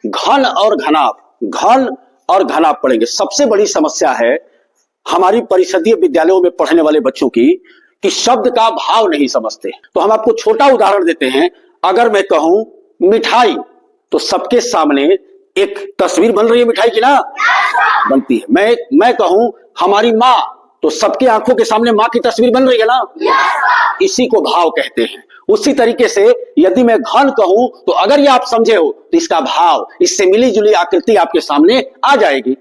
घन और घनाभ, घन और घनाभ पढ़ेंगे। सबसे बड़ी समस्या है हमारी परिषदीय विद्यालयों में पढ़ने वाले बच्चों की कि शब्द का भाव नहीं समझते। तो हम आपको छोटा उदाहरण देते हैं। अगर मैं कहूं मिठाई, तो सबके सामने एक तस्वीर बन रही है मिठाई की ना, बनती है। मैं कहूं हमारी मां, तो सबके आंखों के सामने मां की तस्वीर बन रही है ना, इसी को भाव कहते हैं। उसी तरीके से यदि मैं घन कहूं, तो अगर ये आप समझे हो तो इसका भाव, इससे मिली जुली आकृति आपके सामने आ जाएगी।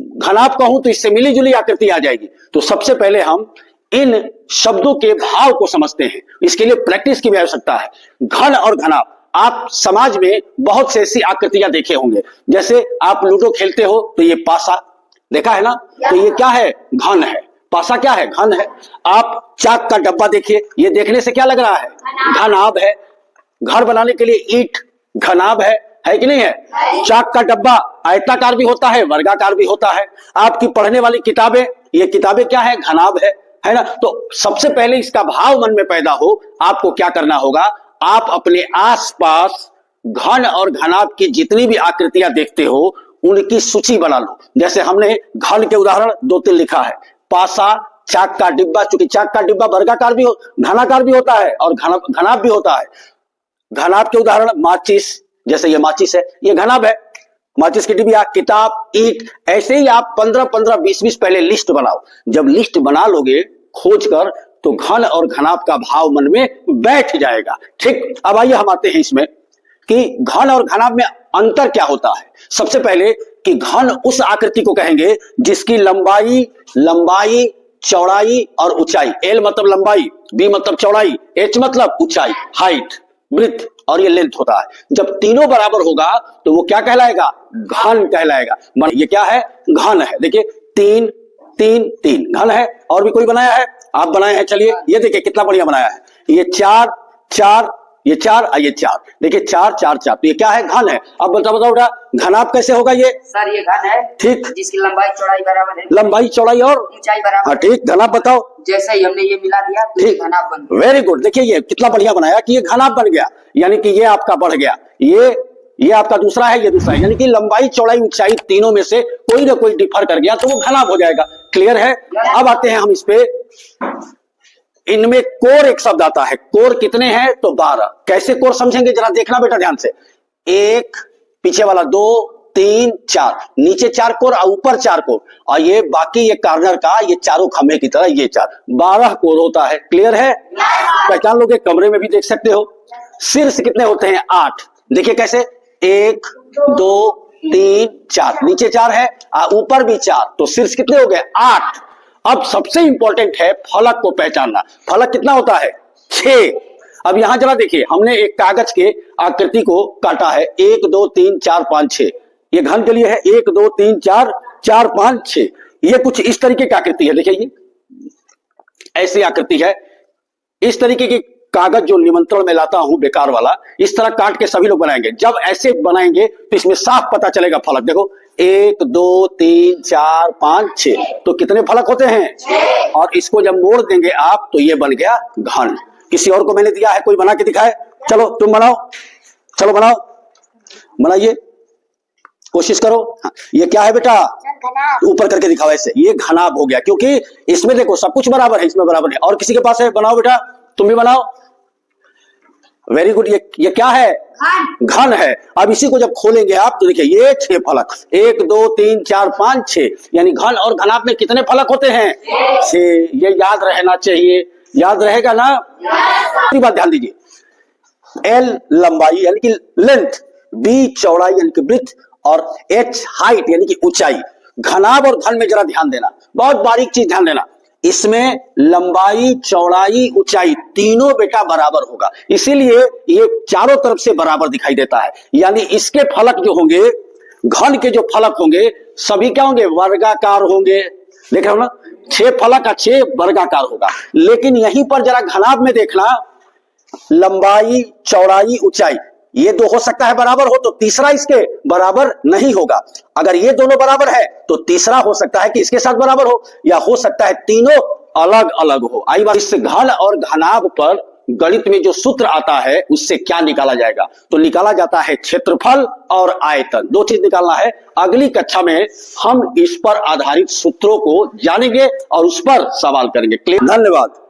घनाभ कहूं तो इससे मिली जुली आकृति आ जाएगी। तो सबसे पहले हम इन शब्दों के भाव को समझते हैं, इसके लिए प्रैक्टिस की भी आवश्यकता है। घन और घनाभ, आप समाज में बहुत से ऐसी आकृतियां देखे होंगे। जैसे आप लूडो खेलते हो तो ये पासा देखा है ना, तो ये क्या है? घन है। पासा क्या है? घन है। आप चाक का डब्बा देखिए, ये देखने से क्या लग रहा है? घनाभ है। घर बनाने के लिए ईंट घनाभ है कि नहीं है? चाक का डब्बा आयताकार भी होता है, वर्गाकार भी होता है। आपकी पढ़ने वाली किताबें, ये किताबें क्या है? घनाभ है ना। तो सबसे पहले इसका भाव मन में पैदा हो, आपको क्या करना होगा? आप अपने आसपास घन और घनाभ की जितनी भी आकृतियां देखते हो उनकी सूची बना लो। जैसे हमने घन के उदाहरण 2-3 लिखा है। पासा, चाक का डिब्बा, चूंकि चाक का डिब्बा वर्गाकार भी घनाकार भी होता है और घनाभ भी होता है। घनाभ के उदाहरण माचिस, जैसे ये माचिस है, ये घनाभ है, माचिस की डिबिया, किताब, ईंट। ऐसे ही आप 15-15, 20-20 पहले लिस्ट बनाओ। जब लिस्ट बना लोगे खोज कर, तो घन और घनाभ का भाव मन में बैठ जाएगा। ठीक, अब आइए हम आते हैं इसमें कि घन और घनाभ में अंतर क्या होता है। सबसे पहले कि घन उस आकृति को कहेंगे जिसकी लंबाई, चौड़ाई और ऊंचाई, एल मतलब लंबाई, बी मतलब चौड़ाई, एच मतलब ऊंचाई, हाइट, ब्रेथ और ये लेंथ होता है। जब तीनों बराबर होगा तो वो क्या कहलाएगा? घन कहलाएगा। ये क्या है? घन है। देखिए 3 3 3 घन है। और भी कोई बनाया है? आप बनाए हैं। चलिए ये देखिए कितना बढ़िया बनाया है। ये 4 4, ये 4 और ये 4, देखिए 4 4 4, तो ये क्या है? घन है। अब बताओ बेटा घनाभ कैसे होगा? ये सर ये घन है, ठीक, जिसकी लंबाई चौड़ाई बराबर है, लंबाई चौड़ाई और ऊंचाई बराबर। हाँ ठीक। घनाभ बताओ। जैसे ही हमने ये मिला दिया तो ये घनाभ बन गया। Very good. देखिए ये कितना बढ़िया बनाया कि ये घनाभ बन गया, यानी कि ये आपका बढ़ गया, ये आपका दूसरा है, ये दूसरा है, यानी कि लंबाई चौड़ाई ऊंचाई तीनों में से कोई ना कोई डिफर कर गया तो वो घनाभ हो जाएगा। क्लियर है? अब आते हैं हम इस पे। इनमें कोर एक शब्द आता है। कोर कितने हैं? तो 12। कैसे कोर समझेंगे जरा देखना बेटा ध्यान से। 1, पीछे वाला 2 3 4, नीचे 4 कोर और ऊपर 4 कोर, और ये बाकी ये कार्नर का ये चारों खंभे की तरह ये 4, 12 कोर होता है। क्लियर है? पहचान लोगे, कमरे में भी देख सकते हो। शीर्ष कितने होते हैं? 8। देखिए कैसे, 1 2 3 4, नीचे 4 है और ऊपर भी 4, तो शीर्ष कितने हो गए? 8। अब सबसे इंपॉर्टेंट है फलक को पहचानना। फलक कितना होता है? 6। अब यहां जरा देखिए, हमने एक कागज के आकृति को काटा है। 1 2 3 4 5 6, ये घन के लिए है। 1 2 3 4 4 5 6, ये कुछ इस तरीके की आकृति है। देखिए ये ऐसी आकृति है। इस तरीके की कागज जो निमंत्रण में लाता हूं बेकार वाला, इस तरह काट के सभी लोग बनाएंगे। जब ऐसे बनाएंगे तो इसमें साफ पता चलेगा फलक। देखो 1 2 3 4 5 6, तो कितने फलक होते हैं? 6। और इसको जब मोड़ देंगे आप तो ये बन गया घन। किसी और को मैंने दिया है, कोई बना के दिखाए? चलो तुम बनाओ, चलो बनाओ, बनाइए, कोशिश करो। हाँ, ये क्या है बेटा? ऊपर करके दिखाओ ऐसे, ये घनाभ हो गया, क्योंकि इसमें देखो सब कुछ बराबर है, इसमें बराबर है। और किसी के पास है? बनाओ बेटा, तुम भी बनाओ। Very good. ये क्या है? घन है। अब इसी को जब खोलेंगे आप तो देखिए ये 6 फलक, 1 2 3 4 5 6, यानी घन और घनाभ में कितने फलक होते हैं? 6। ये याद रहना चाहिए, याद रहेगा ना? बात ध्यान दीजिए। एल लंबाई यानी कि लेंथ, बी चौड़ाई यानी कि ब्रेथ, और एच हाइट यानी कि ऊंचाई। घनाभ और घन में जरा ध्यान देना, बहुत बारीक चीज ध्यान देना। इसमें लंबाई चौड़ाई ऊंचाई तीनों बेटा बराबर होगा, इसीलिए ये चारों तरफ से बराबर दिखाई देता है। यानी इसके फलक जो होंगे, घन के जो फलक होंगे सभी क्या होंगे? वर्गाकार होंगे। देख रहे हो ना, 6 फलक का 6 वर्गाकार होगा। लेकिन यहीं पर जरा घनाभ में देखना, लंबाई चौड़ाई ऊंचाई ये 2 हो सकता है बराबर हो, तो तीसरा इसके बराबर नहीं होगा। अगर ये दोनों बराबर है तो तीसरा हो सकता है कि इसके साथ बराबर हो, या हो सकता है तीनों अलग अलग हो। आई बात। इस घन और घनाभ पर गणित में जो सूत्र आता है उससे क्या निकाला जाएगा, तो निकाला जाता है क्षेत्रफल और आयतन, दो चीज निकालना है। अगली कक्षा में हम इस पर आधारित सूत्रों को जानेंगे और उस पर सवाल करेंगे। धन्यवाद।